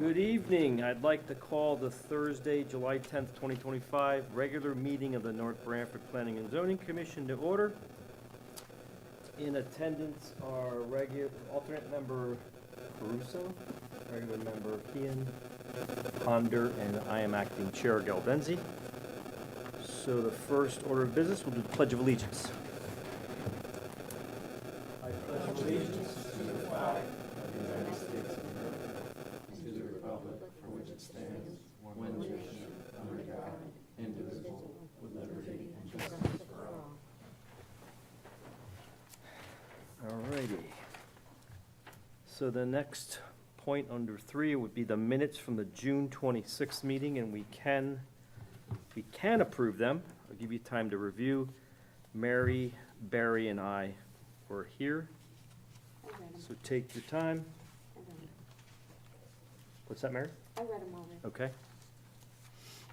Good evening. I'd like to call the Thursday, July 10th, 2025, regular meeting of the North Branford Planning and Zoning Commission to order. In attendance are alternate member Caruso, regular member Kean, Ponder, and I am acting chair Galdenzi. So the first order of business will be the Pledge of Allegiance. I pledge allegiance to the flag of the United States of America and to the republic for which it stands, one nation, under God, indivisible, with liberty and justice for all. All righty. So the next point under 3 would be the minutes from the June 26th meeting, and we can approve them. I'll give you time to review. Mary, Barry, and I were here, so take your time. What's that, Mary? I read them already. Okay.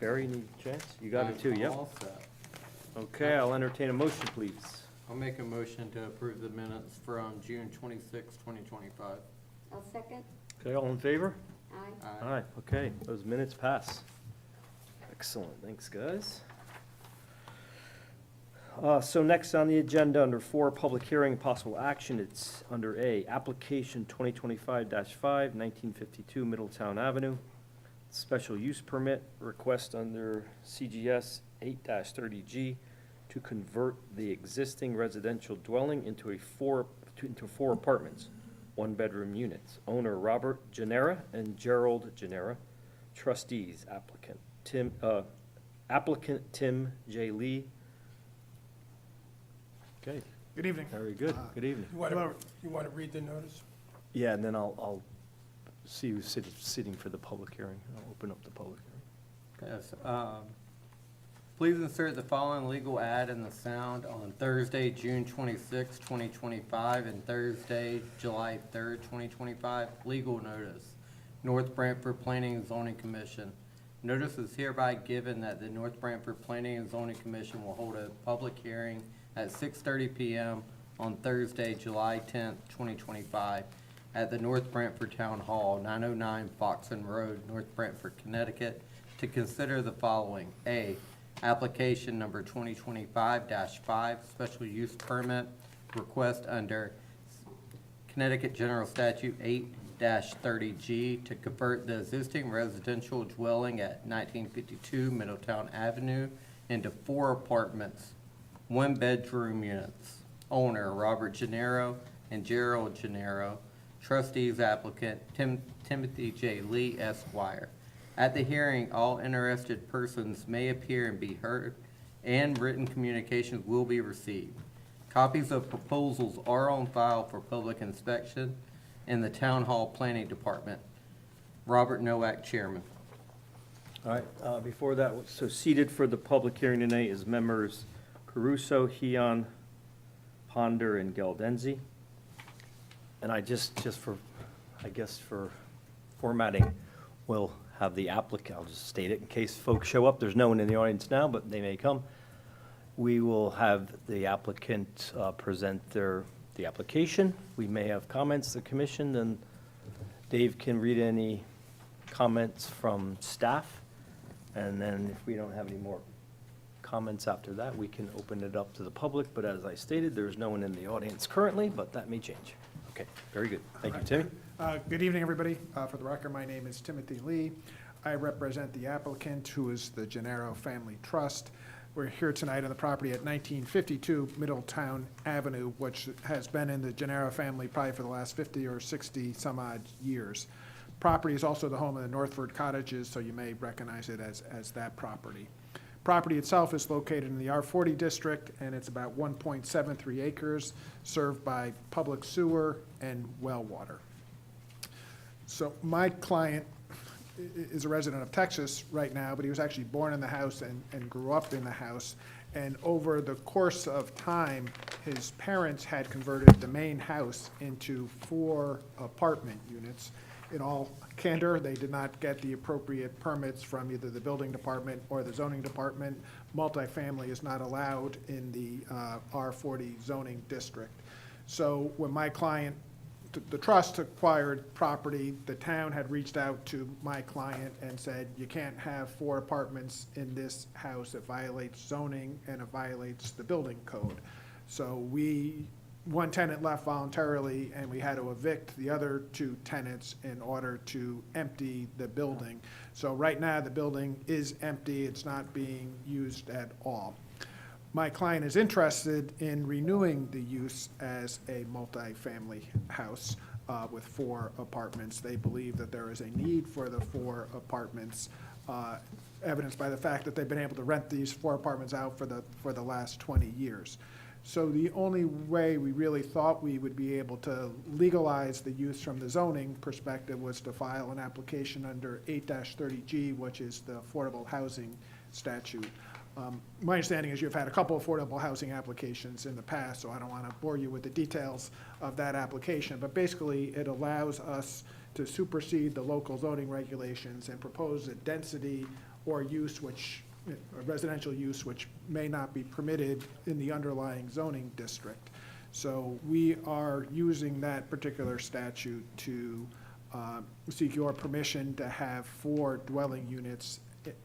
Barry, need a chance? You got it too, yep. All set. Okay, I'll entertain a motion, please. I'll make a motion to approve the minutes from June 26, 2025. I'll second. Okay, all in favor? Aye. Aye, okay, those minutes pass. Excellent, thanks, guys. So next on the agenda, under 4, public hearing and possible action, it's under A, application 2025-5, 1952 Middletown Avenue, special use permit, request under CGS 8-30G to convert the existing residential dwelling into four apartments, 1-bedroom units. Owner Robert Genera and Gerald Genera. Trustees applicant Tim J. Lee. Okay, Good evening. very good. Good evening. You want to read the notice? Yeah, and then I'll see who's sitting for the public hearing. I'll open up the public hearing. Yes. Please insert the following legal ad in the sound on Thursday, June 26, 2025, and Thursday, July 3rd, 2025. Legal notice. North Branford Planning and Zoning Commission. Notice is hereby given that the North Branford Planning and Zoning Commission will hold a public hearing at 6:30 p.m. on Thursday, July 10th, 2025, at the North Branford Town Hall, 909 Foxen Road, North Branford, Connecticut, to consider the following. A, application number 2025-5, special use permit, request under Connecticut General Statute 8-30G to convert the existing residential dwelling at 1952 Middletown Avenue into 4 apartments, 1-bedroom units. Owner Robert Gennaro and Gerald Gennaro. Trustees applicant Timothy J. Lee, Esquire. At the hearing, all interested persons may appear and be heard, and written communications will be received. Copies of proposals are on file for public inspection in the Town Hall Planning Department. Robert Nowak, Chairman. All right, before that, so seated for the public hearing tonight is members Caruso, Heon, Ponder, and Galdenzi. And I just for formatting, we'll have the applicant, I'll just state it in case folks show up. There's no one in the audience now, but they may come. We will have the applicant present the application. We may have comments, the commission, then Dave can read any comments from staff. And then if we don't have any more comments after that, we can open it up to the public. But as I stated, there's no one in the audience currently, but that may change. Okay, very good. Thank you, Timmy. Good evening, everybody. For the record, my name is Timothy Lee. I represent the applicant, who is the Gennaro Family Trust. We're here tonight on the property at 1952 Middletown Avenue, which has been in the Gennaro family probably for the last 50 or 60 some odd years. Property is also the home of the Northford Cottages, so you may recognize it as that property. Property itself is located in the R40 district, and it's about 1.73 acres, served by public sewer and well water. So my client is a resident of Texas right now, but he was actually born in the house and grew up in the house. And over the course of time, his parents had converted the main house into 4 apartment units. In all candor, they did not get the appropriate permits from either the building department or the zoning department. Multifamily is not allowed in the R40 zoning district. So when my client the trust acquired property, the town had reached out to my client and said, you can't have 4 apartments in this house, it violates zoning and it violates the building code. So one tenant left voluntarily, and we had to evict the other 2 tenants in order to empty the building. So right now, the building is empty, it's not being used at all. My client is interested in renewing the use as a multifamily house with 4 apartments. They believe that there is a need for the 4 apartments, evidenced by the fact that they've been able to rent these 4 apartments out for the last 20 years. So the only way we really thought we would be able to legalize the use from the zoning perspective was to file an application under 8-30G, which is the affordable housing statute. My understanding is you've had a couple of affordable housing applications in the past, so I don't want to bore you with the details of that application. But basically, it allows us to supersede the local zoning regulations and propose a density or use a residential use which may not be permitted in the underlying zoning district. So we are using that particular statute to seek your permission to have 4 dwelling units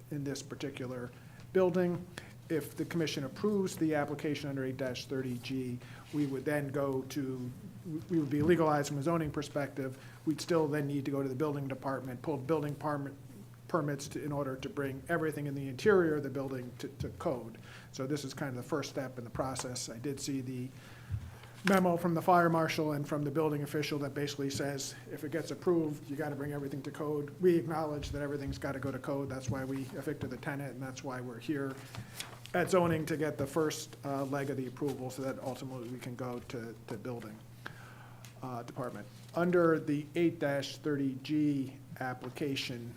in this particular building. If the commission approves the application under 8-30G, we would then we would be legalized from a zoning perspective. We'd still then need to go to the building department, pull building permits in order to bring everything in the interior of the building to code. So this is kind of the first step in the process. I did see the memo from the fire marshal and from the building official that basically says, if it gets approved, you got to bring everything to code. We acknowledge that everything's got to go to code. That's why we evicted the tenant, and that's why we're here at zoning to get the first leg of the approval so that ultimately we can go to building department. Under the 8-30G application,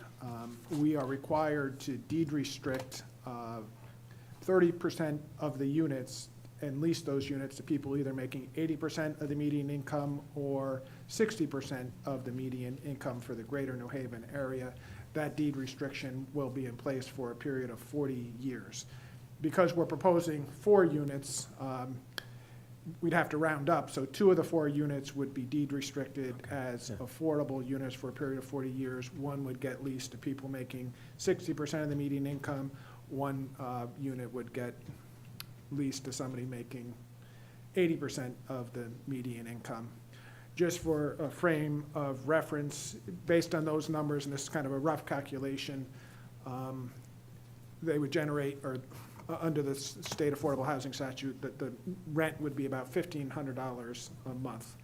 we are required to deed restrict 30% of the units and lease those units to people either making 80% of the median income or 60% of the median income for the greater New Haven area. That deed restriction will be in place for a period of 40 years. Because we're proposing 4 units, we'd have to round up, so 2 of the 4 units would be deed restricted as affordable units for a period of 40 years. 1 would get leased to people making 60% of the median income. 1 unit would get leased to somebody making 80% of the median income. Just for a frame of reference, based on those numbers, and this is kind of a rough calculation, they would generate, or under the state affordable housing statute, that the rent would be about $1,500 a month.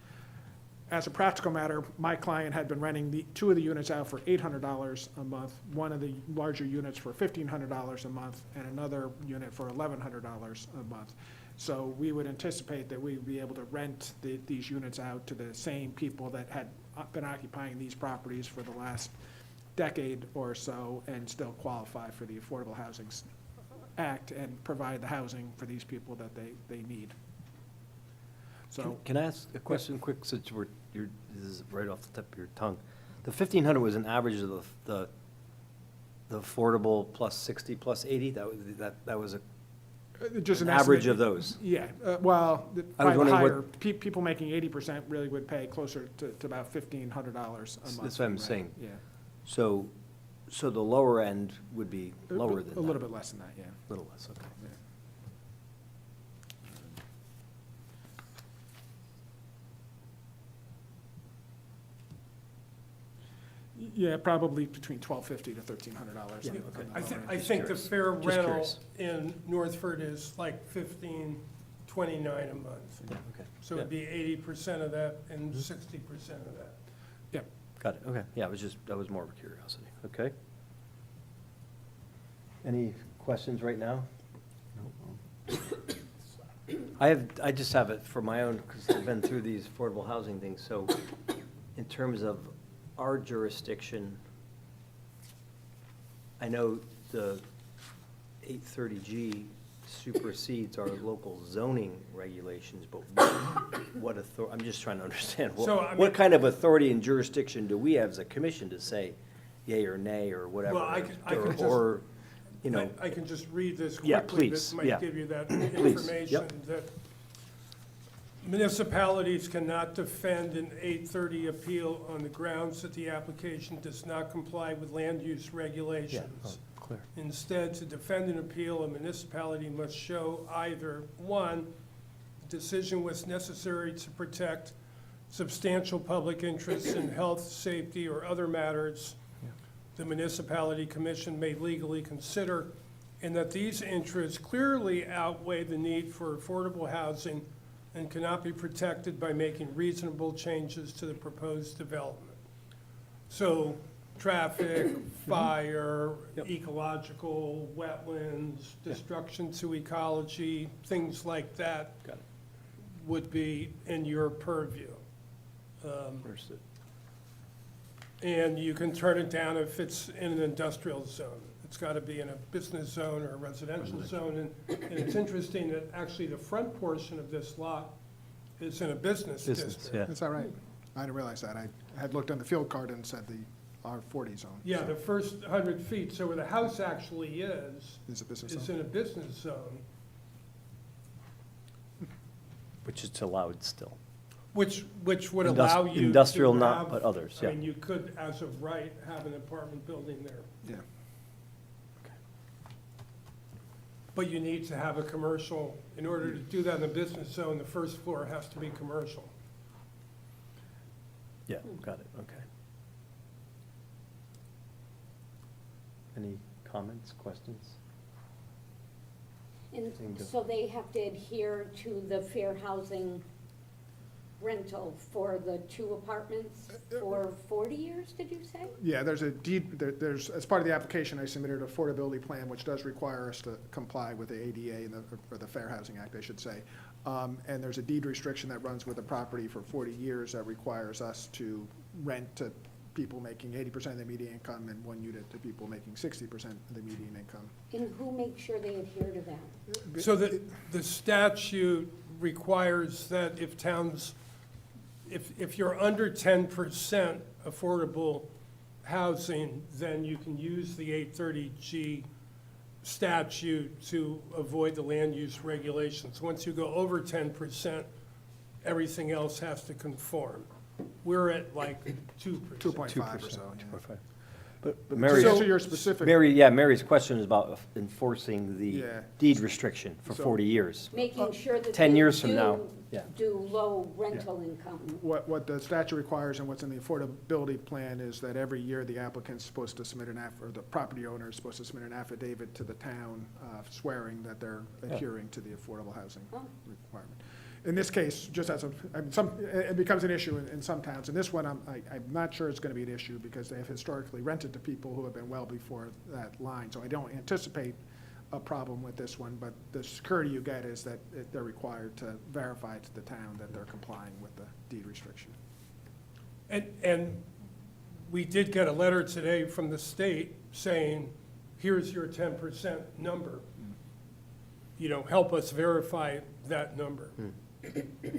As a practical matter, my client had been renting 2 of the units out for $800 a month, 1 of the larger units for $1,500 a month, and another unit for $1,100 a month. So we would anticipate that we'd be able to rent these units out to the same people that had been occupying these properties for the last decade or so and still qualify for the Affordable Housing Act and provide the housing for these people that they need. So, Can I ask a question quick, since this is right off the tip of your tongue? The 1,500 was an average of the affordable plus 60 plus 80? That was just an an average estimate. of those? Yeah, I was probably wondering higher. People making 80% really would pay closer to about $1,500 a month. That's what I'm in rent. saying. Yeah. So the lower end would be lower than that? A little bit less than that, yeah. A little less, okay. Yeah. Yeah, probably between $1,250 to $1,300. Yeah, on the okay. lower end. I think the curious. fair Just rental curious. in Northford is like $1,529 a month. Yeah, okay. So it'd be 80% of that and 60% of that. Yeah. Got it, okay. Yeah, that was more of a curiosity, okay? Any questions right now? I just have it for my own, because I've been through these affordable housing things, so in terms of our jurisdiction, I know the 830G supersedes our local zoning regulations, but what authority, I'm just trying to understand, So, I mean- what kind of authority and jurisdiction do we have as a commission to say yay or nay or whatever? Well, I can just- Or, you know, I can just read this Yeah, quickly. please, That yeah. might give you that Please, information yep. that Municipalities cannot defend an 830 appeal on the grounds that the application does not comply with land use regulations. Clear. Instead, to defend an appeal, a municipality must show either, one, the decision was necessary to protect substantial public interests in health, safety, or other matters the municipality commission may legally consider, and that these interests clearly outweigh the need for affordable housing and cannot be protected by making reasonable changes to the proposed development. So, traffic, fire, Yep. ecological, wetlands, destruction to ecology, things like that Got it. would be in your purview. Understood. And you can turn it down if it's in an industrial zone. It's got to be in a business zone or a residential zone. And it's interesting that actually the front portion of this lot is in a business Business, district. yeah. Is that right? I didn't realize that. I had looked on the field card and said the R40 zone. Yeah, the first 100 feet, so where the house actually is Is a business in zone? a business zone, Which is allowed still. which would allow you to Industrial not, have- but others, I yeah. mean, you could, as of right, have an apartment building there. Yeah. But you need to have a commercial, in order to do that in the business zone, the first floor has to be commercial. Yeah, got it, okay. Any comments, questions? And Seem to- so they have to adhere to the fair housing rental for the 2 apartments for 40 years, did you say? Yeah, there's a deed, there's, as part of the application, I submitted an affordability plan, which does require us to comply with the ADA and or the Fair Housing Act, I should say. And there's a deed restriction that runs with the property for 40 years that requires us to rent to people making 80% of the median income and 1 unit to people making 60% of the median income. And who makes sure they adhere to that? So the statute requires that if towns, if you're under 10% affordable housing, then you can use the 830G statute to avoid the land use regulations. Once you go over 10%, everything else has to conform. We're at like 2%. 2.5 or so, yeah. But To Mary's, answer your specific, Mary's question is about enforcing the Yeah. deed restriction for So- 40 years. Making sure that 10 they years from now, do yeah. do low rental income. what the statute requires and what's in the affordability plan is that every year the applicant's supposed to submit or the property owner is supposed to submit an affidavit to the town swearing that they're adhering to the affordable housing Oh. requirement. In this case, just as I mean, it becomes an issue in some towns. In this one, I'm not sure it's gonna be an issue because they have historically rented to people who have been well before that line. So I don't anticipate a problem with this one, but the security you get is that they're required to verify to the town that they're complying with the deed restriction. And we did get a letter today from the state saying, here's your 10% number. You know, help us verify that number.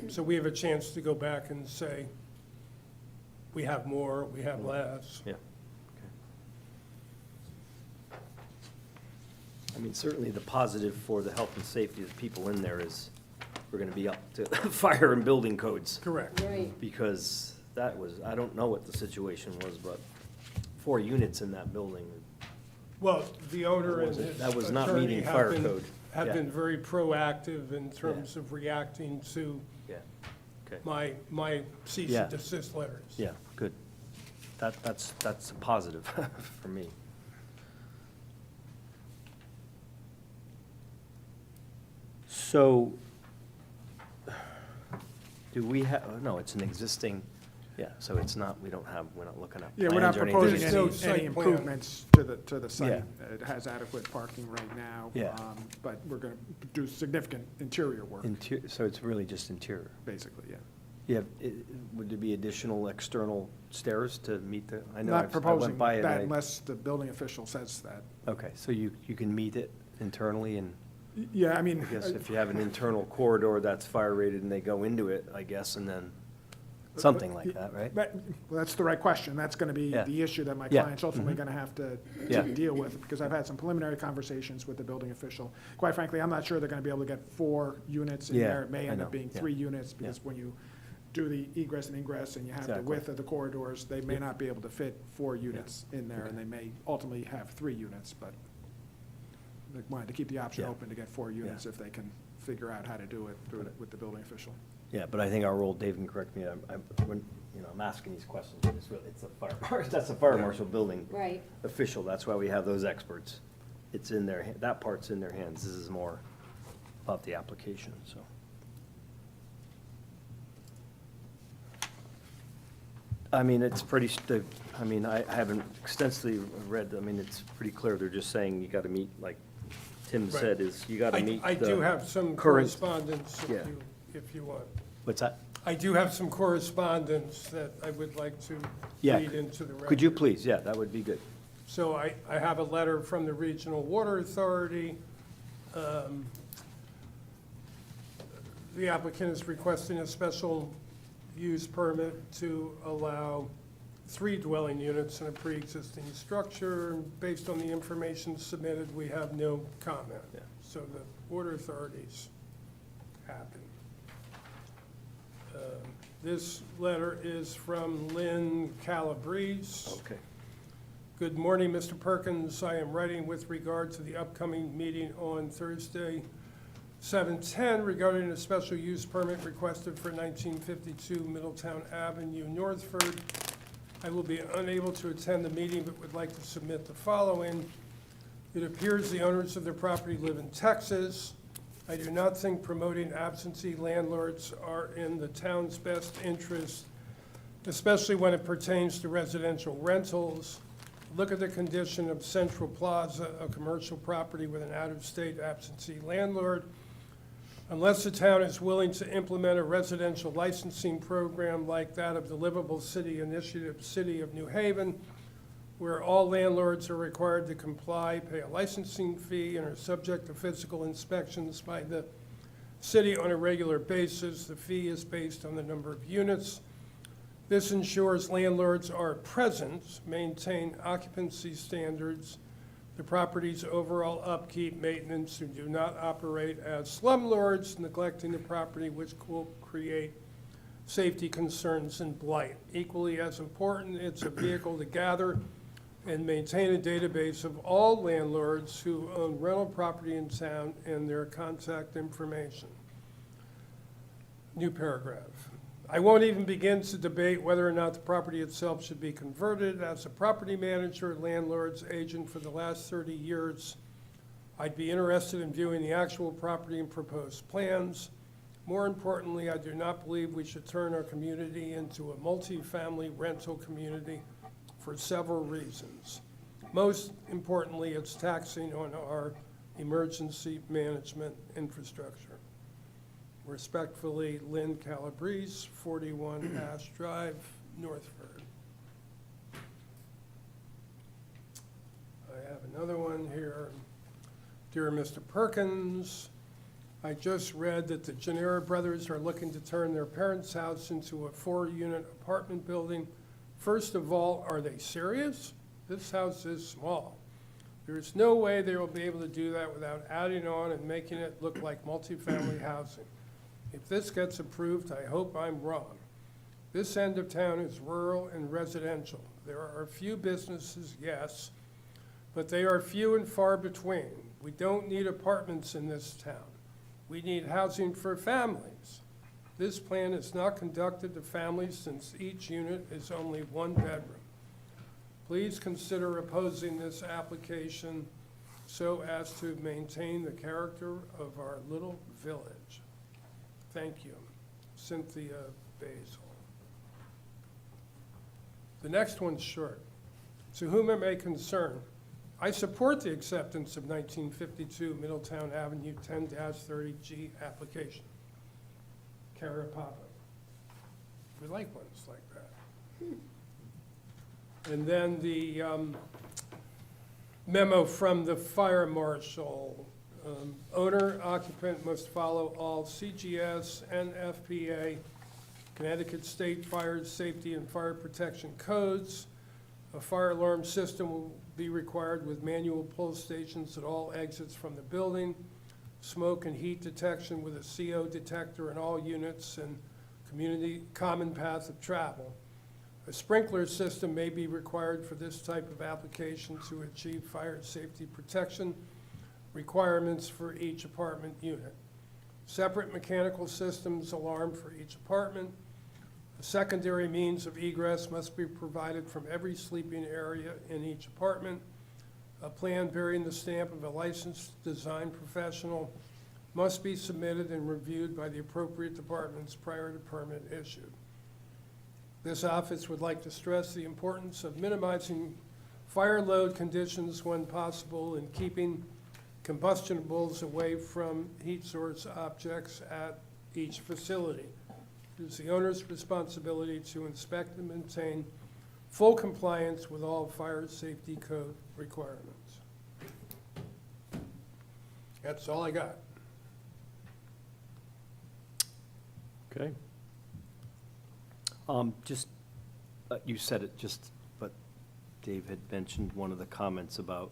So we have a chance to go back and say, we have more, we have less. Yeah. Okay. I mean, certainly the positive for the health and safety of the people in there is we're gonna be up to fire and building codes. Correct. Right. Because that was, I don't know what the situation was, but 4 units in that building. Well, the owner and his That was not attorney meeting have fire been- code. have Yeah. been very proactive in terms of reacting to Yeah, okay. my cease Yeah. and desist letters. Yeah, good. That's a positive for me. So, do we have, no, it's an existing, yeah, so it's not, we're not looking at Yeah, we're not plans or anything. proposing There's no any site plan. improvements to the site. It has adequate parking right now. Yeah. But we're gonna do significant interior work, So it's really just interior. basically, yeah. Would there be additional external stairs to meet the, I know Not I proposing went by it. that and unless the building official says that. Okay, so you can meet it internally, and Yeah, I mean, I guess if you have an internal corridor that's fire rated and they go into it, I guess, and then something like that, right? But, well, that's the right question. That's gonna be Yeah. the issue that my Yeah. client's ultimately gonna have to Yeah. deal with, because I've had some preliminary conversations with the building official. Quite frankly, I'm not sure they're gonna be able to get 4 units in Yeah, there. It may I end know. up being Yeah. 3 units, because when you do the egress and ingress and you have the Exactly. width of the corridors, they may Yeah. not be able to fit 4 units in there, and they may ultimately have 3 units, but they wanted to keep the option Yeah. open to get 4 units if they can figure out how to do it through, with the building official. Yeah, but I think our role, Dave can correct me, when, I'm asking these questions, but it's a fire, that's a fire marshal building Right. official, that's why we have those experts. It's in their, that part's in their hands, this is more about the application, so. I mean, it's pretty, I haven't extensively read, it's pretty clear, they're just saying you gotta meet, like Tim Right. said, is you gotta meet I do the- have some current- correspondence Yeah. if you want. What's that? I do have some correspondence that I would like to Yeah. read into the record. Could you please, yeah, that would be good. So I have a letter from the Regional Water Authority. The applicant is requesting a special use permit to allow 3 dwelling units in a pre-existing structure. Based on the information submitted, we have no comment. Yeah. So the water authority's happy. This letter is from Lynn Calabrese. Okay. Good morning, Mr. Perkins. I am writing with regard to the upcoming meeting on Thursday, 7/10, regarding a special use permit requested for 1952 Middletown Avenue, Northford. I will be unable to attend the meeting, but would like to submit the following. It appears the owners of the property live in Texas. I do not think promoting absentee landlords are in the town's best interest, especially when it pertains to residential rentals. Look at the condition of Central Plaza, a commercial property with an out-of-state absentee landlord. Unless the town is willing to implement a residential licensing program like that of the Livable City Initiative, City of New Haven, where all landlords are required to comply, pay a licensing fee, and are subject to physical inspections by the city on a regular basis. The fee is based on the number of units. This ensures landlords are present, maintain occupancy standards, the property's overall upkeep, maintenance, and do not operate as slumlords, neglecting the property, which will create safety concerns and blight. Equally as important, it's a vehicle to gather and maintain a database of all landlords who own rental property in town and their contact information. New paragraph. I won't even begin to debate whether or not the property itself should be converted. As a property manager, landlord's agent for the last 30 years, I'd be interested in viewing the actual property and proposed plans. More importantly, I do not believe we should turn our community into a multifamily rental community for several reasons. Most importantly, it's taxing on our emergency management infrastructure. Respectfully, Lynn Calabrese, 41 Ash Drive, Northford. I have another one here. Dear Mr. Perkins, I just read that the Gennaro brothers are looking to turn their parents' house into a 4-unit apartment building. First of all, are they serious? This house is small. There is no way they will be able to do that without adding on and making it look like multifamily housing. If this gets approved, I hope I'm wrong. This end of town is rural and residential. There are a few businesses, yes, but they are few and far between. We don't need apartments in this town. We need housing for families. This plan is not conducted to families since each unit is only 1 bedroom. Please consider opposing this application so as to maintain the character of our little village. Thank you. Cynthia Basil. The next one's short. To whom it may concern, I support the acceptance of 1952 Middletown Avenue 10-30G application. Cara Papa. We like ones like that. And then the memo from the fire marshal. Owner occupant must follow all CGS and FPA Connecticut State Fire Safety and Fire Protection Codes. A fire alarm system will be required with manual pull stations at all exits from the building, smoke and heat detection with a CO detector in all units and community common path of travel. A sprinkler system may be required for this type of application to achieve fire safety protection requirements for each apartment unit. Separate mechanical systems alarm for each apartment. A secondary means of egress must be provided from every sleeping area in each apartment. A plan bearing the stamp of a licensed design professional must be submitted and reviewed by the appropriate departments prior to permit issued. This office would like to stress the importance of minimizing fire load conditions when possible and keeping combustibles away from heat source objects at each facility. It is the owner's responsibility to inspect and maintain full compliance with all fire safety code requirements. That's all I got. Okay. Just, you said it just, but Dave had mentioned one of the comments about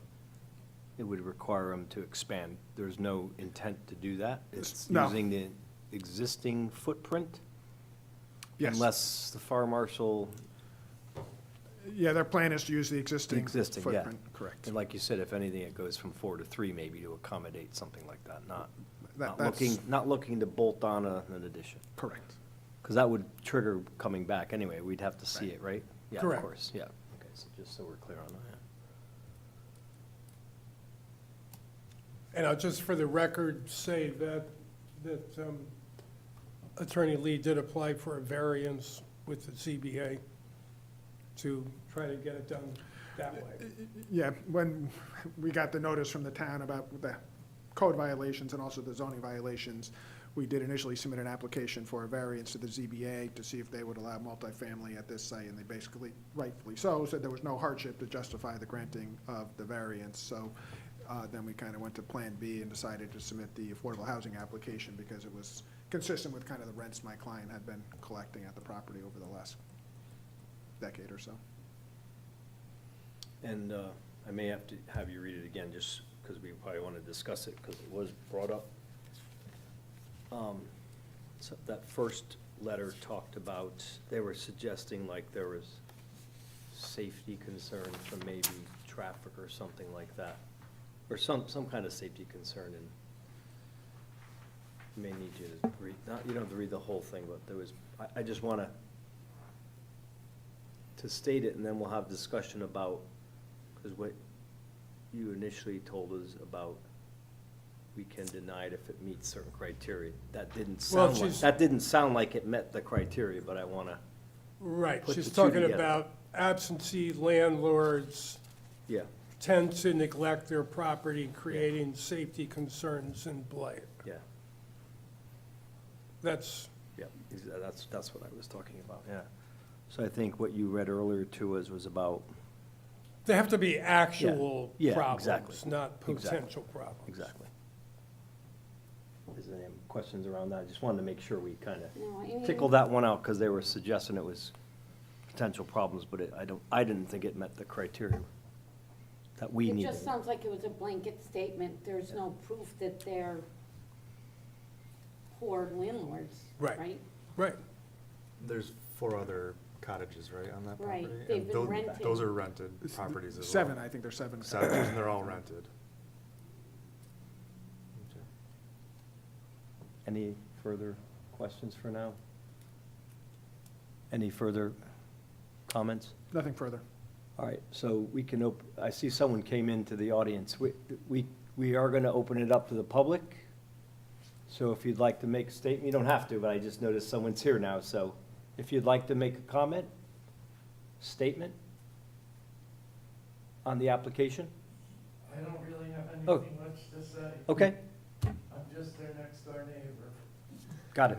it would require them to expand. There's no intent to do that? It's No. using the existing footprint? Yes. Unless the fire marshal, Yeah, their plan is to use the existing existing, yeah. footprint. Correct. And like you said, if anything, it goes from 4 to 3 maybe to accommodate something like that, not That's not looking to bolt on an addition. correct. Because that would trigger coming back anyway. We'd have to see Right. it, right? Yeah, Correct. of course, yeah. Okay, so just so we're clear on that. And I'll just for the record say that Attorney Lee did apply for a variance with the ZBA to try to get it done that way. Yeah, when we got the notice from the town about the code violations and also the zoning violations, we did initially submit an application for a variance to the ZBA to see if they would allow multifamily at this site, and they basically, rightfully so, said there was no hardship to justify the granting of the variance. So then we kind of went to Plan B and decided to submit the affordable housing application because it was consistent with kind of the rents my client had been collecting at the property over the last decade or so. And I may have to have you read it again, just because we probably want to discuss it, because it was brought up. So that first letter talked about, they were suggesting like there was safety concern from maybe traffic or something like that, or some kind of safety concern, and may need you to read, not, you don't have to read the whole thing, but there was, I just want to state it, and then we'll have discussion about, because what you initially told us about, we can deny it if it meets certain criteria. That didn't Well, sound like, she's- that didn't sound like it met the criteria, but I want to, Right, Put she's the two talking together. about absentee landlords yeah, tend to neglect their property, creating safety concerns and blight. yeah, That's, yeah, that's what I was talking about, yeah. So I think what you read earlier to us was about, they have to be actual Yeah, problems, exactly. not Exactly. potential problems. exactly. Is there any questions around that? I just wanted to make sure we kind of No, I mean, tickle that one out, because they were suggesting it was potential problems, but I didn't think it met the criteria that we it needed. just sounds like it was a blanket statement. There's no proof that they're poor landlords, Right. right? Right, There's 4 other cottages, right, on that Right, property? they've And been tho- renting. Those are rented properties as well. 7, I think there's 7. 7, and they're all rented. Any further questions for now? Any further comments? Nothing further. All right, so we can I see someone came into the audience. We are going to open it up to the public. So if you'd like to make a statement, you don't have to, but I just noticed someone's here now. So if you'd like to make a comment, statement on the application? I don't really have Oh. anything much to say. Okay, I'm just their next door neighbor. got it.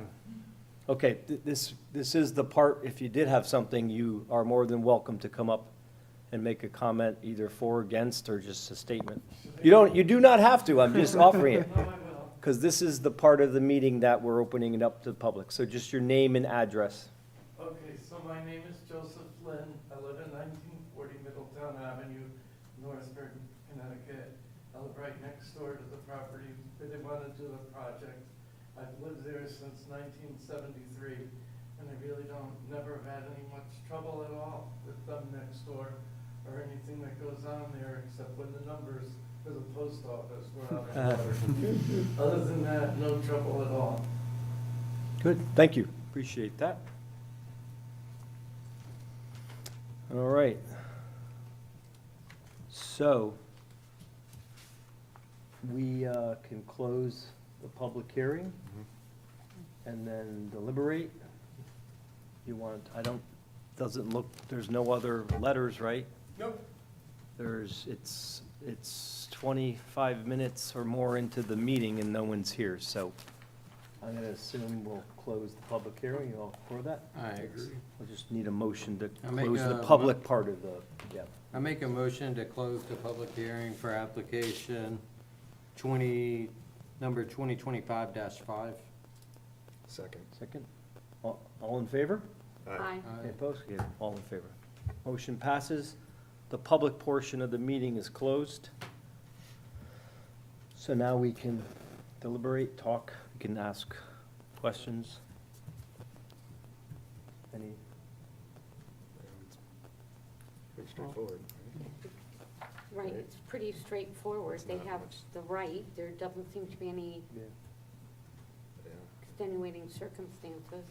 Okay, this is the part, if you did have something, you are more than welcome to come up and make a comment, either for or against, or just a statement. You do not have to, I'm just offering it. No, I will. Because this is the part of the meeting that we're opening it up to the public. So just your name and address my name is Joseph Lynn. I live at 1940 Middletown Avenue, Northford, Connecticut. I live right next door to the property where they want to do the project. I've lived there since 1973, and I really never have had any much trouble at all with them next door or anything that goes on there, except when the numbers for the post office were out of order. Other than that, no trouble at all. Good, thank you. Appreciate that. All right. So, we can close the public hearing and then deliberate. You want, doesn't look, there's no other letters, right? Nope. It's 25 minutes or more into the meeting and no one's here, so I'm gonna assume we'll close the public hearing. You all for that? I agree. We'll just need a motion to I make close the a public part of the, yeah. I make a motion to close the public hearing for application number 2025-5. Second. Second? All in favor? Aye. Any opposed? Yeah, all in favor. Motion passes. The public portion of the meeting is closed. So now we can deliberate, talk, we can ask questions. Any, Pretty straightforward. Right, it's pretty straightforward. It's They not have much. the right. There doesn't seem to be any yeah. Yeah. extenuating circumstances.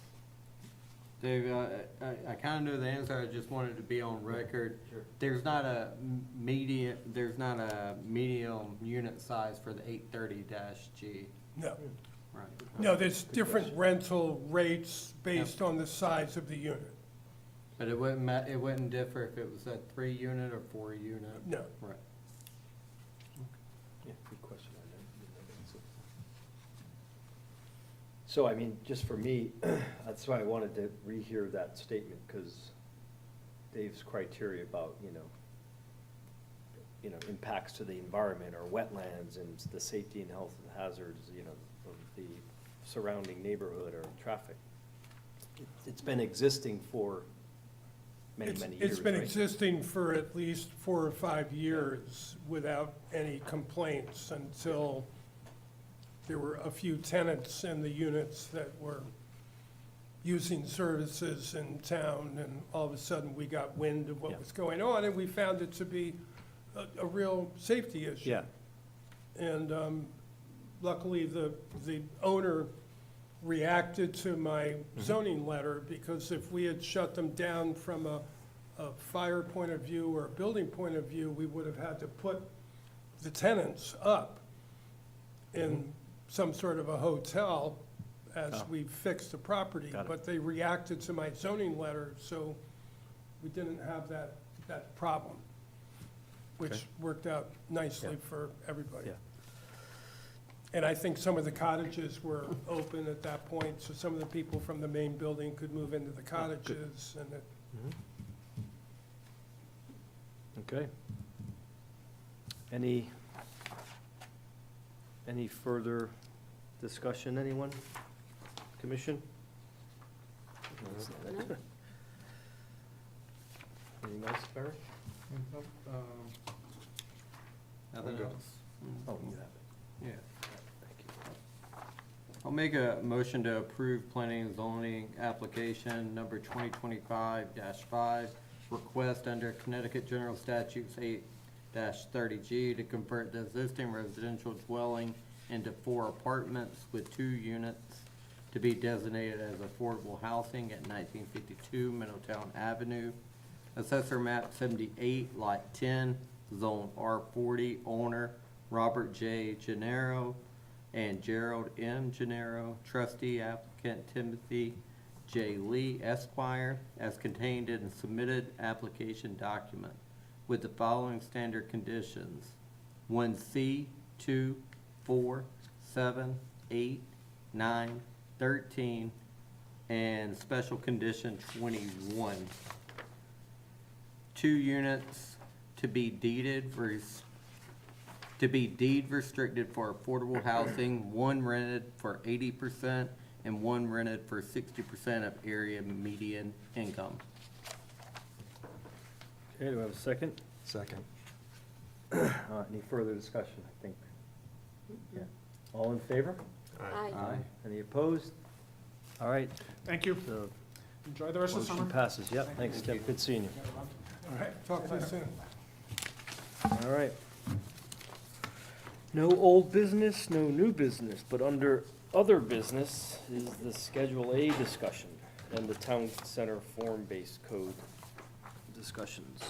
Dave, I kind of know the answer, I just wanted to be on record. Sure. There's not a medium unit size for the 830-G, No. right? No, there's different rental rates based on the size of the unit. But it wouldn't differ if it was a 3-unit or 4-unit? No. Right. Yeah, good question. So, I mean, just for me, that's why I wanted to rehear that statement, because Dave's criteria about, impacts to the environment or wetlands and the safety and health and hazards, of the surrounding neighborhood or traffic. It's been existing for many, It's- many years, It's been right? existing for at least 4 or 5 years without any complaints until there were a few tenants in the units that were using services in town, and all of a sudden, we got wind of what Yeah. was going on, and we found it to be a real safety issue. Yeah, And luckily, the owner reacted to my zoning letter, because if we had shut them down from a fire point of view or a building point of view, we would have had to put the tenants up in some sort of a hotel as Oh. we fixed the property. Got it. But they reacted to my zoning letter, so we didn't have that problem, which Okay. worked out nicely Yeah. for everybody. yeah. And I think some of the cottages were open at that point, so some of the people from the main building could move into the cottages, and it, Okay. Any further discussion, anyone? Commission? No? Anything else, Barry? Nothing good. else? Oh, you have it. Yeah. Thank you. I'll make a motion to approve planning and zoning application number 2025-5, request under Connecticut General Statutes 8-30G to convert the existing residential dwelling into 4 apartments with 2 units to be designated as affordable housing at 1952 Middletown Avenue. Assessor map 78, lot 10, zone R40, owner Robert J. Gennaro and Gerald M. Gennaro, trustee applicant Timothy J. Lee Esquire, as contained in the submitted application document with the following standard conditions: 1C, 2, 4, 7, 8, 9, 13, and special condition 21. 2 units to be deed restricted for affordable housing, 1 rented for 80% and one rented for 60% of area median income. Okay, do I have a second? Second. Any further discussion, I think? Yeah. All in favor? Aye. Any opposed? All right, Thank you. the Enjoy the rest of the motion summer. passes. Yep, thanks, Tim. Good seeing you. All right, talk to you soon. All right. No old business, no new business, but under other business is the Schedule A discussion and the Town Center form-based code discussions.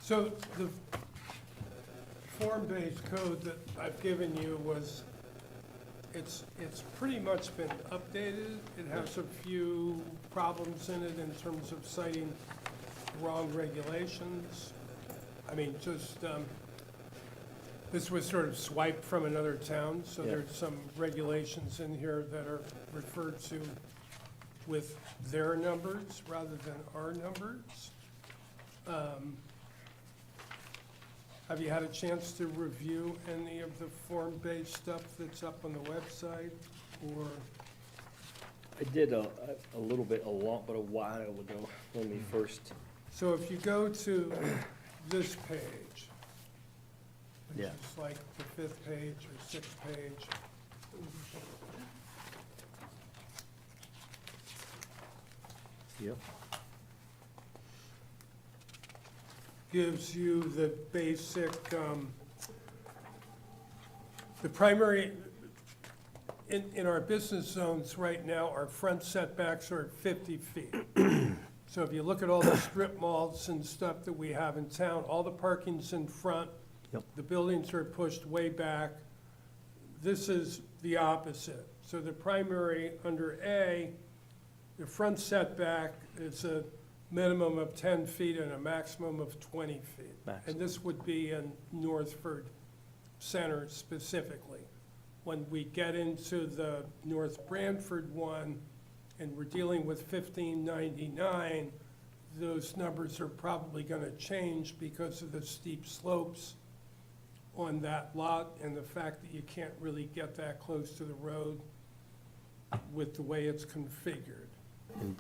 So the form-based code that I've given you was, it's pretty much been updated. It has a few problems in it in terms of citing wrong regulations. I mean, just, this was sort of swiped from another town, so Yeah. there's some regulations in here that are referred to with their numbers rather than our numbers. Have you had a chance to review any of the form-based stuff that's up on the website, or? I did a little bit, a lot, but a while ago, when we first, So if you go to this page, which Yeah. is like the 5th page or 6th page. yep, Gives you the basic, the primary, in our business zones right now, our front setbacks are at 50 feet. So if you look at all the strip malls and stuff that we have in town, all the parking's in front. Yep. The buildings are pushed way back. This is the opposite. So the primary under A, the front setback is a minimum of 10 feet and a maximum of 20 feet. Max. And this would be in Northford Center specifically. When we get into the North Branford one, and we're dealing with 1599, those numbers are probably gonna change because of the steep slopes on that lot and the fact that you can't really get that close to the road with the way it's configured. and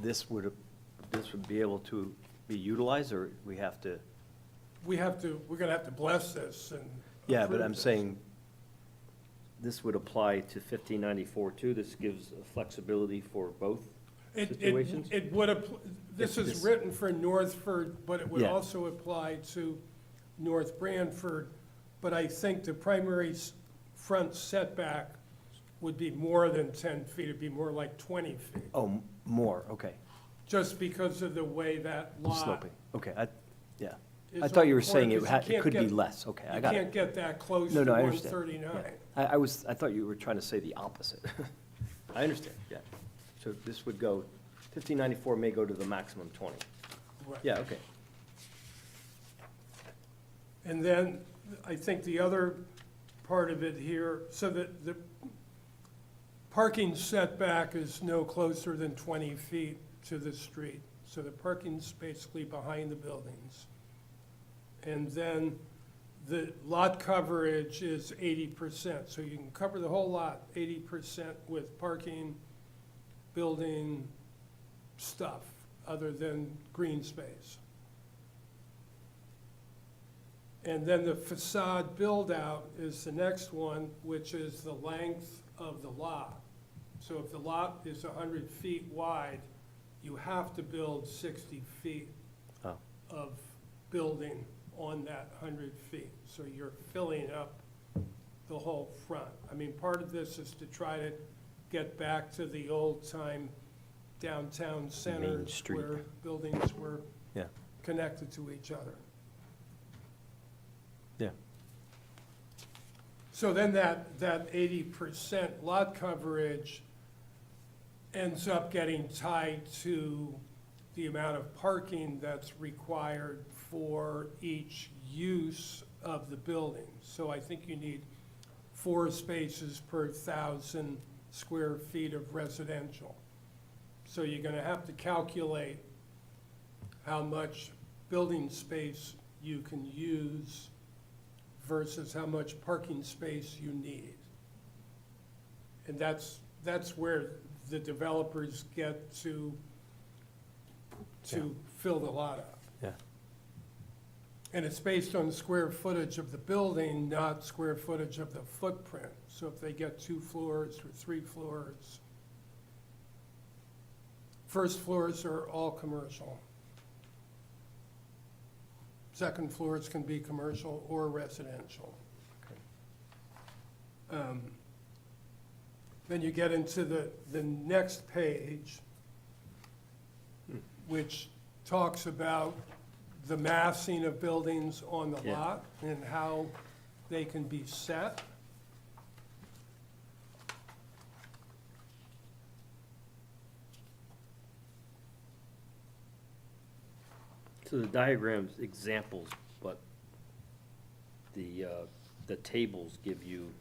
this would be able to be utilized, or we have to? We're gonna have to bless this and Yeah, but approve I'm this. saying, this would apply to 1594 too, this gives flexibility for both situations? It would, this If is this- written for Northford, but it would Yeah. also apply to North Branford. But I think the primary front setback would be more than 10 feet, it'd be more like 20 feet, Oh, more, okay, just because of the way that lot sloping, okay, yeah. is I thought you on were the saying corner, 'cause you it can't could be get- less, okay, I You got can't it. get that close No, to no, I understand. 139. Yeah. I thought you were trying to say the opposite. I understand, yeah. So this would go, 1594 may go to the maximum 20. Right. Yeah, okay. And then, I think the other part of it here, so that the parking setback is no closer than 20 feet to the street. So the parking's basically behind the buildings. And then the lot coverage is 80%, so you can cover the whole lot, 80% with parking, building, stuff, other than green space. And then the facade build-out is the next one, which is the length of the lot. So if the lot is 100 feet wide, you have to build 60 feet Oh. of building on that 100 feet. So you're filling up the whole front. I mean, part of this is to try to get back to the old-time downtown centers Street. where buildings were Yeah, connected to each other. yeah. So then that 80% lot coverage ends up getting tied to the amount of parking that's required for each use of the building. So I think you need 4 spaces per 1,000 square feet of residential. So you're gonna have to calculate how much building space you can use versus how much parking space you need. And that's where the developers get to fill the lot up. Yeah. And it's based on square footage of the building, not square footage of the footprint. So if they get 2 floors or 3 floors, first floors are all commercial. Second floors can be commercial or residential. Then you get into the next page, which talks about the massing of buildings on the Yeah. lot and how they can be set. So the diagram's examples, but the tables give you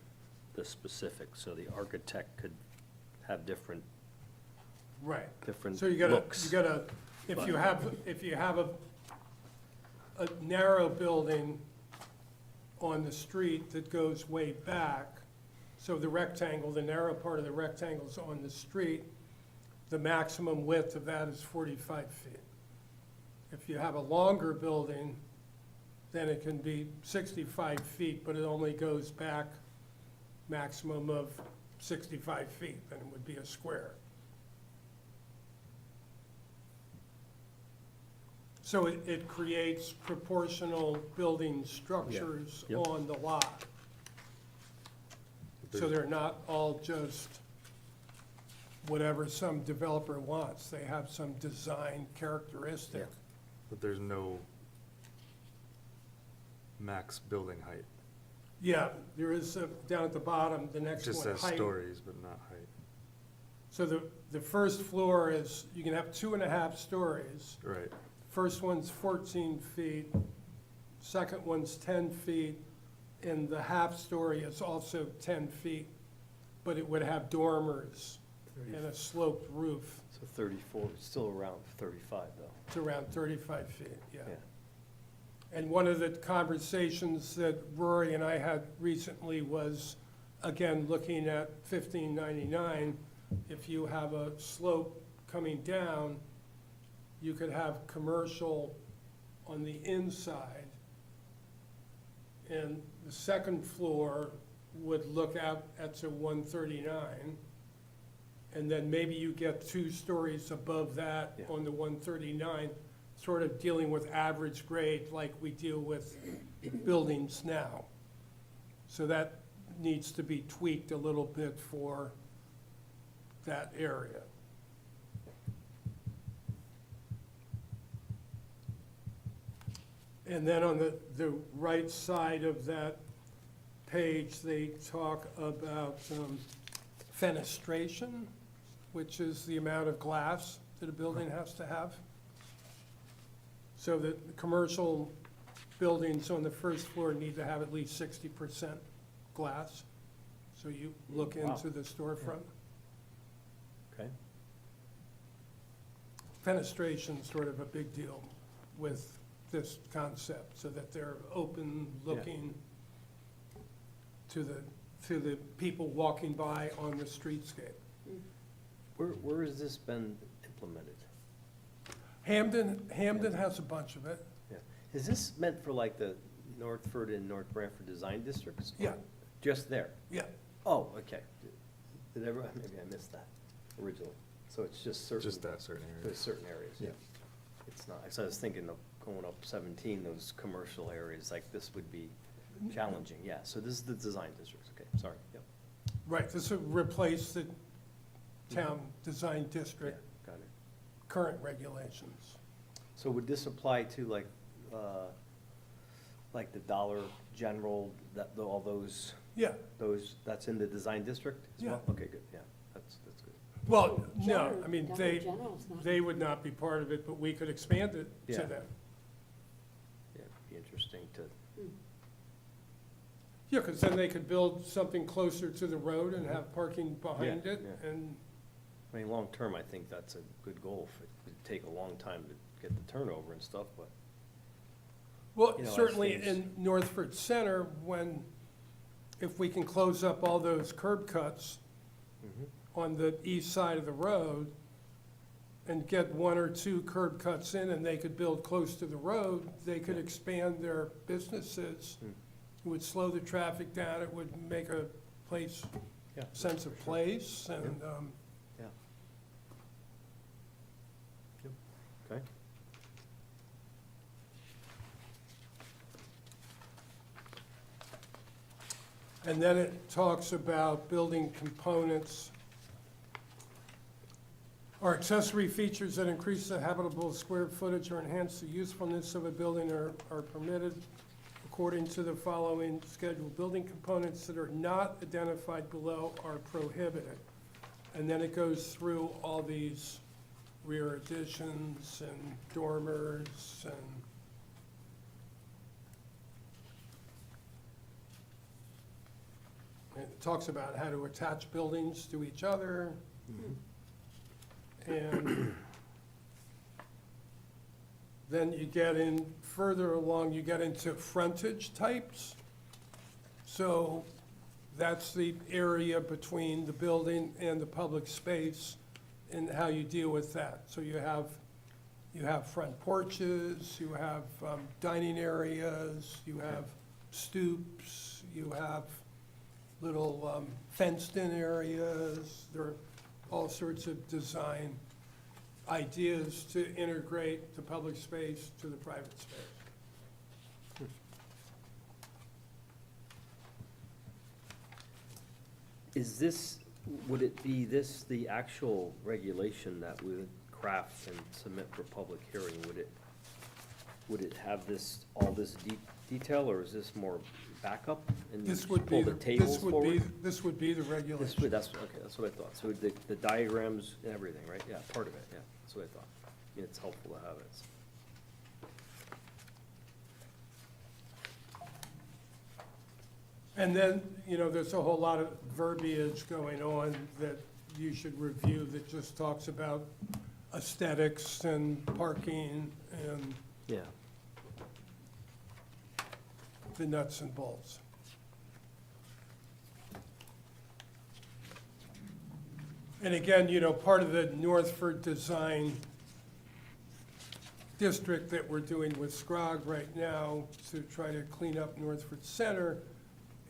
the specifics, so the architect could have different Right. different So you looks. gotta, if you have a narrow building on the street that goes way back, so the rectangle, the narrow part of the rectangle's on the street, the maximum width of that is 45 feet. If you have a longer building, then it can be 65 feet, but it only goes back maximum of 65 feet, then it would be a square. So it creates proportional building structures Yep. on the lot. So they're not all just whatever some developer wants. They have some design characteristic. But there's no max building height. Yeah, there is, down at the bottom, the It next just one, says height. stories, but not height. So the first floor is, you can have 2.5 stories. Right. First one's 14 feet, second one's 10 feet, and the half story is also 10 feet, but it would have dormers and a sloped roof. So 34, still around 35 though. It's around 35 feet, yeah. Yeah. And one of the conversations that Rory and I had recently was, again, looking at 1599, if you have a slope coming down, you could have commercial on the inside. And the second floor would look out at the 139. And then maybe you get 2 stories above that Yeah. on the 139, sort of dealing with average grade like we deal with buildings now. So that needs to be tweaked a little bit for that area. And then on the right side of that page, they talk about fenestration, which is the amount of glass that a building has to have. So that the commercial buildings on the first floor need to have at least 60% glass. So you look Wow. into the storefront. Okay. Fenestration's sort of a big deal with this concept, so that they're open, looking to the people walking by on the streetscape. Where has this been implemented? Hamden has a bunch of it. Yeah. Is this meant for like the Northford and North Branford design districts? Yeah. Just there? Yeah, Oh, okay. Did ever, maybe I missed that originally. So it's just certain. Just that certain area. There's certain areas, yeah. It's not, so I was thinking of going up 17, those commercial areas, like this would be challenging, yeah. So this is the design districts, okay, sorry, yep. right, this would replace the town design Yeah, district got it. current regulations. So would this apply to like the Dollar General, all those, Yeah, that's in the design district as well? Yeah. Okay, good, yeah, that's good. well, no, General- I mean, Dollar General's not- they would not be part of it, but we could expand it Yeah. to them. Yeah, it'd be interesting to, Yeah, because then they could build something closer to the road and have parking behind Yeah, it, yeah. and, I mean, long-term, I think that's a good goal. It would take a long time to get the turnover and stuff, but Well, you know, as certainly things- in Northford Center, if we can close up all those curb cuts on the east side of the road and get one or two curb cuts in, and they could build close to the road, they could expand their businesses. It would slow the traffic down, it would make a place, Yeah. sense of place, and, Yeah. Okay. and then it talks about building components or accessory features that increase the habitable square footage or enhance the usefulness of a building are permitted according to the following scheduled building components that are not identified below are prohibited. And then it goes through all these rear additions and dormers and it talks about how to attach buildings to each other. And then you get in, further along, you get into frontage types. So that's the area between the building and the public space and how you deal with that. So you have front porches, you have dining areas, you have stoops, you have little fenced-in areas. There are all sorts of design ideas to integrate the public space to the private space. Is this, would it be this, the actual regulation that we would craft and submit for public hearing? Would it have this, all this detail, or is this more backup? And you This just would pull be, the tables forward? this would be the This regulation. would, that's, okay, that's what I thought. So the diagrams and everything, right? Yeah, part of it, yeah, that's what I thought. I mean, it's helpful to have it. And then, there's a whole lot of verbiage going on that you should review that just talks about aesthetics and parking and Yeah. the nuts and bolts. And again, part of the Northford Design District that we're doing with SCROG right now to try to clean up Northford Center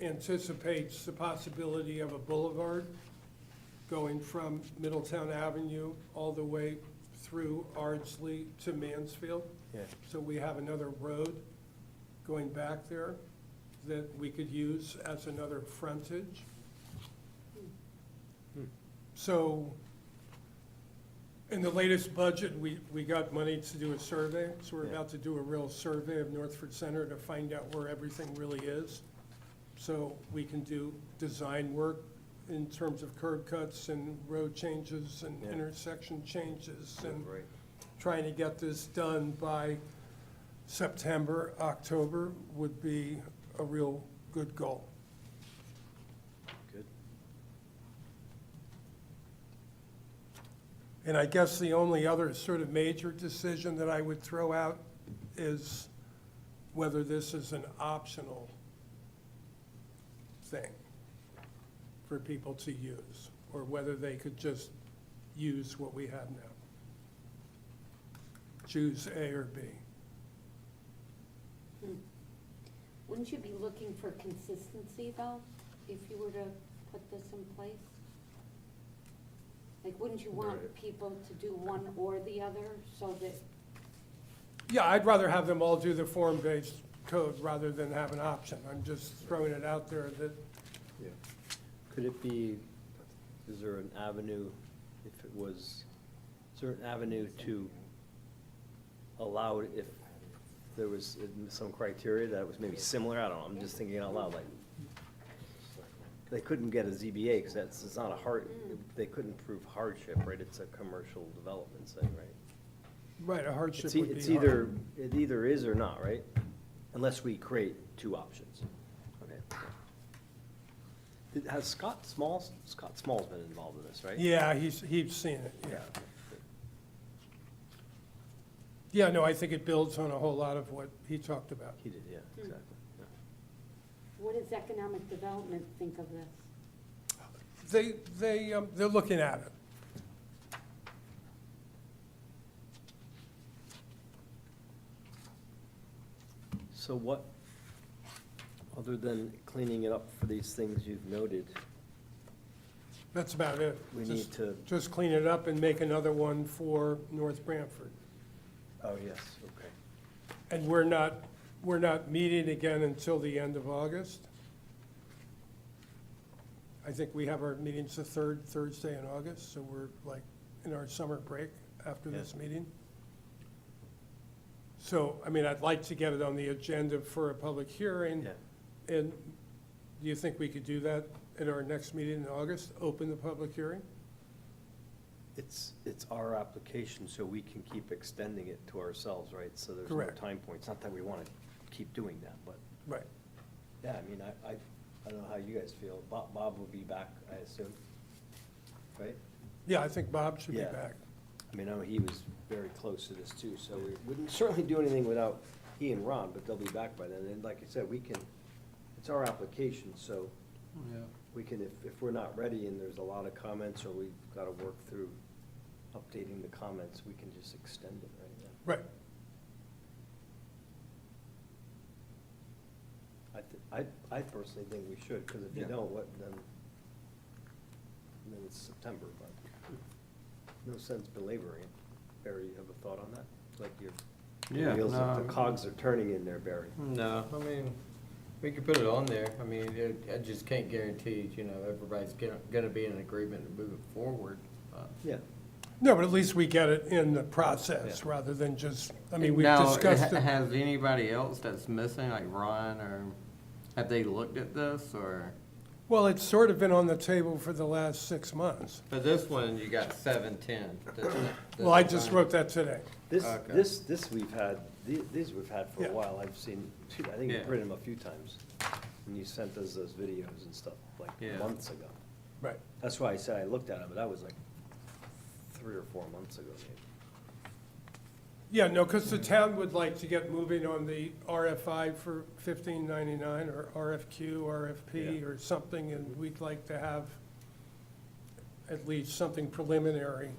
anticipates the possibility of a boulevard going from Middletown Avenue all the way through Ardsley to Mansfield. Yeah. So we have another road going back there that we could use as another frontage. So in the latest budget, we got money to do a survey, so we're Yeah. about to do a real survey of Northford Center to find out where everything really is. So we can do design work in terms of curb cuts and road changes and Yeah. intersection changes and Right. trying to get this done by September, October would be a real good goal. Good. And I guess the only other sort of major decision that I would throw out is whether this is an optional thing for people to use, or whether they could just use what we have now. Choose A or B. Wouldn't you be looking for consistency, though, if you were to put this in place? Like, wouldn't you want Right. people to do one or the other, so that, Yeah, I'd rather have them all do the form-based code rather than have an option. I'm just throwing it out there that, Yeah. Could it be, is there an avenue, if it was, is there an avenue to allow it if there was some criteria that was maybe similar? I don't know, I'm just thinking out loud, like, they couldn't get a ZBA, because it's not a hard, they couldn't prove hardship, right? It's a commercial development thing, right? right, a hardship It's would be it's hard. either, it either is or not, right? Unless we create two options. Okay. Has Scott Small's been involved in this, right? Yeah, he's seen it, yeah. Yeah, no, I think it builds on a whole lot of what he talked about. He did, yeah, exactly. Yeah. What does economic development think of this? They're looking at it. So what, other than cleaning it up for these things you've noted, That's about it. we Just- need to, Just clean it up and make another one for North Branford. oh, yes, okay. And we're not meeting again until the end of August. I think we have our meetings the third Thursday in August, so we're like in our summer break after this meeting. So, I mean, I'd like to get it on the agenda for a public hearing. Yeah. And do you think we could do that at our next meeting in August, open the public hearing? It's our application, so we can keep extending it to ourselves, right? So there's no Correct. time points. Not that we want to keep doing that, but, Right. yeah, I mean, I don't know how you guys feel. Bob will be back, I assume, right? Yeah, I think Bob should be Yeah. back. I mean, I know he was very close to this too, so we wouldn't certainly do anything without he and Ron, but they'll be back by then. And like I said, we can, it's our application, so Yeah. we can, if we're not ready and there's a lot of comments or we've got to work through updating the comments, we can just extend it right now. Right. I personally think we should, because if you Yeah. don't, then it's September, but no sense belaboring it. Barry, you have a thought on that? Like your Yeah, wheels, no. the cogs are turning in there, Barry. No, I mean, we could put it on there. I mean, I just can't guarantee, everybody's gonna be in agreement to move it forward. Yeah. No, but at least we get it in the process Yeah. rather than just, I mean, we've Now, discussed it. has anybody else that's missing, like Ron, or have they looked at this, or? Well, it's sort of been on the table for the last 6 months. But this one, you got 710. Well, I just wrote that today. Okay. This we've had, these we've had for Yeah. a while. I've seen, I think you've Yeah. printed them a few times. And you sent us those videos and stuff like Yeah. months ago. Right. That's why I said I looked at them, but that was like 3 or 4 months ago maybe. Yeah, no, because the town would like to get moving on the RFI for 1599, or RFQ, RFP, Yeah. or something, and we'd like to have at least something preliminary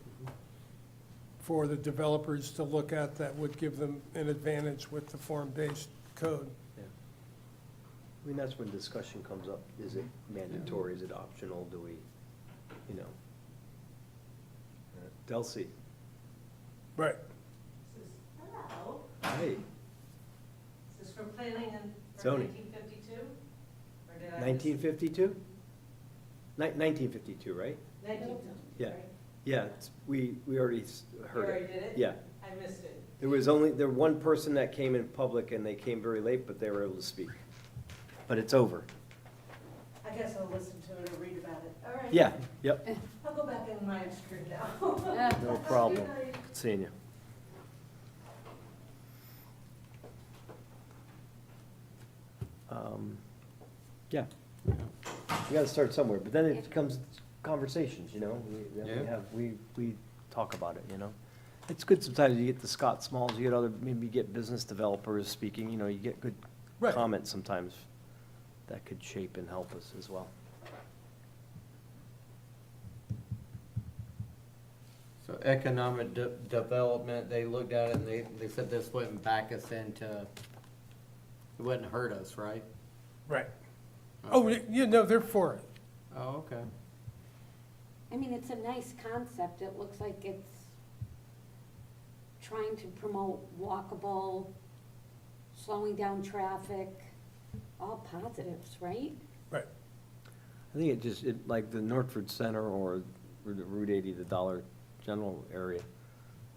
for the developers to look at that would give them an advantage with the form-based code. Yeah. I mean, that's when discussion comes up. Is it mandatory? Is it optional? Do we, you know? Delcy, Right. Hello, hey, is this from planning and, for Zoning. 1952? Or did I? 1952? 1952, right? 1952, Yeah. right? Yeah, we already You heard already it. did it? Yeah. I missed it. There was one person that came in public and they came very late, but they were able to speak. But it's over. I guess I'll listen to it or read about it. All right. Yeah, yep, I'll go back in my screen now. no problem. Good night. Good seeing you. Yeah, we gotta start somewhere, but then it becomes conversations, you know? Yeah. We talk about it, you know? It's good sometimes you get the Scott Smalls, you get maybe you get business developers speaking, you know, you get good Right. comments sometimes that could shape and help us as well. So economic development, they looked at it and they said this wouldn't back us into, it wouldn't hurt us, right? Right. Oh, you know, they're for it. Oh, okay. I mean, it's a nice concept. It looks like it's trying to promote walkable, slowing down traffic, all positives, right? Right. I think like the Northford Center or the Route 80, the Dollar General area,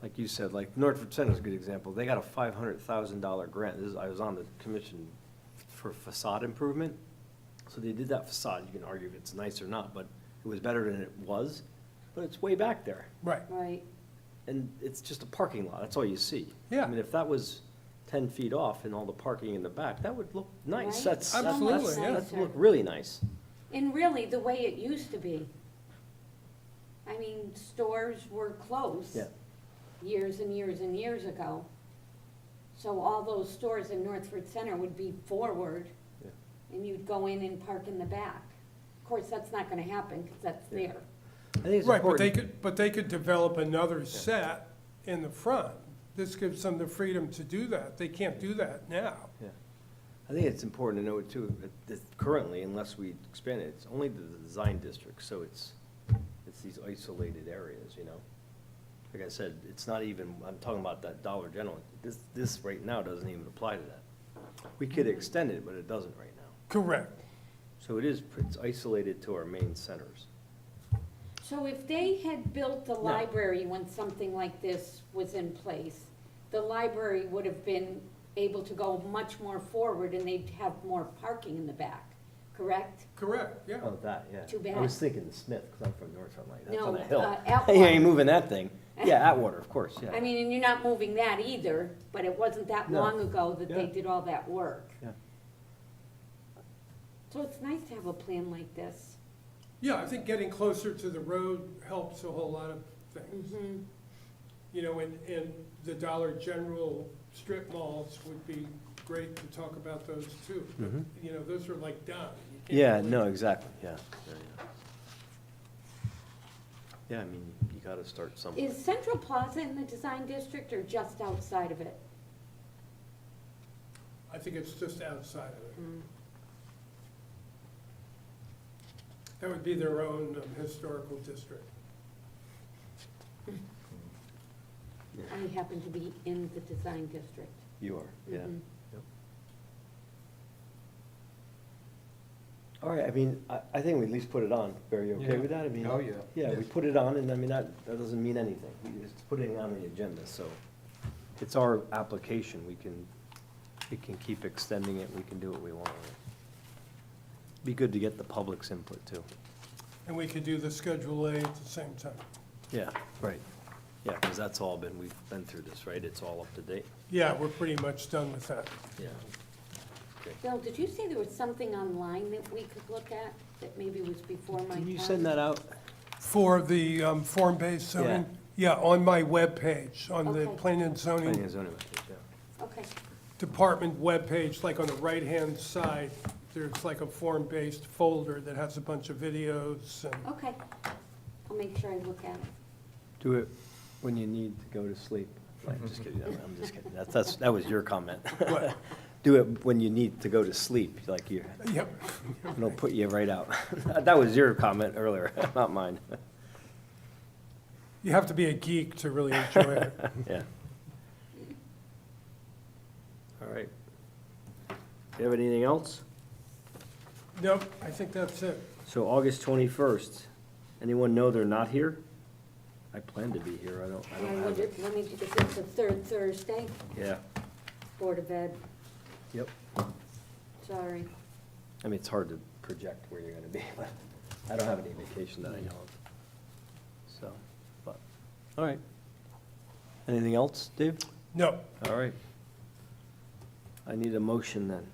like you said, like Northford Center is a good example. They got a $500,000 grant. I was on the commission for facade improvement. So they did that facade. You can argue if it's nice or not, but it was better than it was. But it's way back there. Right. Right. And it's just a parking lot. That's all you see. Yeah. I mean, if that was 10 feet off and all the parking in the back, that would look nice. Right? Absolutely, yeah. That'd look really nice. And really, the way it used to be. I mean, stores were closed. Yeah. Years and years and years ago. So all those stores in Northford Center would be forward, Yeah. and you'd go in and park in the back. Of course, that's not gonna happen, because that's there. I think it's Right, important. but they could develop another set in the front. This gives them the freedom to do that. They can't do that now. Yeah. I think it's important to note too, that currently, unless we expand it, it's only the design district, so it's these isolated areas, you know? Like I said, it's not even, I'm talking about that Dollar General, this right now doesn't even apply to that. We could extend it, but it doesn't right now. Correct. So it's isolated to our main centers. So if they had built the library when something like this was in place, the library would have been able to go much more forward and they'd have more parking in the back, correct? Correct, yeah. Oh, that, yeah. Too I was bad. thinking the Smith, because I'm from North, I'm like, that's No, on a hill. Atwater. You ain't moving that thing. Yeah, Atwater, of course, yeah. I mean, and you're not moving that either, but it wasn't that No. long ago that they Yeah. did all that work. Yeah. So it's nice to have a plan like this. Yeah, I think getting closer to the road helps a whole lot of things. Mm-hmm. You know, and the Dollar General strip malls would be great to talk about those too. But, Mhm. you know, those are like done. You can't Yeah, really- no, exactly, yeah. Yeah, I mean, you gotta start somewhere. Is Central Plaza in the design district or just outside of it? I think it's just outside of it. Mm. That would be their own historical district. I happen to be in the design district. You are, yeah. Mhm. Yep. All right, I mean, I think we at least put it on. Are you okay Yeah. with that? I mean, Oh, yeah. Yeah, we put it on, and I mean, that doesn't mean anything. We just put it on the agenda, so it's our application. We can keep extending it, we can do what we want with it. Be good to get the public's input, too. And we could do the Schedule A at the same time. Yeah, right. Yeah, because that's all we've been through this, right? It's all up to date? Yeah, we're pretty much done with that. Yeah. Okay. Bill, did you say there was something online that we could look at that maybe was before my time? Can you send that out? For the form-based zoning? Yeah, on my webpage, on the Okay. Planning and Planning and Zoning zoning message, yeah. Okay, Department webpage, like on the right-hand side, there's like a form-based folder that has a bunch of videos and, okay. I'll make sure I look at it. Do it when you need to go to sleep. I'm just kidding, I'm just kidding. That was your comment. What? Do it when you need to go to sleep, like yep. it'll put you right out. That was your comment earlier, not mine. You have to be a geek to really enjoy it. Yeah. All right. Do you have anything else? Nope, I think that's it. So August 21st, anyone know they're not here? I plan to be here, I don't I have wonder, it. let me, is it the third Thursday, Yeah, Board of Ed? yep. Sorry. I mean, it's hard to project where you're gonna be, but I don't have any vacation that I know of. So, but, all right. Anything else, Dave? No, All right. I need a motion then.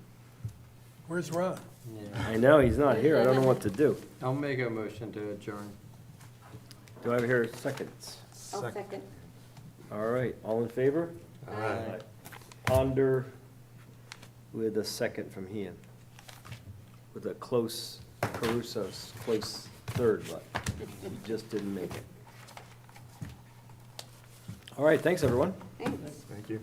where's Ron? Yeah. I know, he's not here, I don't know what to do. I'll make a motion to adjourn. Do I have here seconds? I'll second. All right, all in favor? Aye. Ponder with a second from Ian. With a close, Caruso's close third, but he just didn't make it. All right, thanks, everyone. Thanks. Thank you.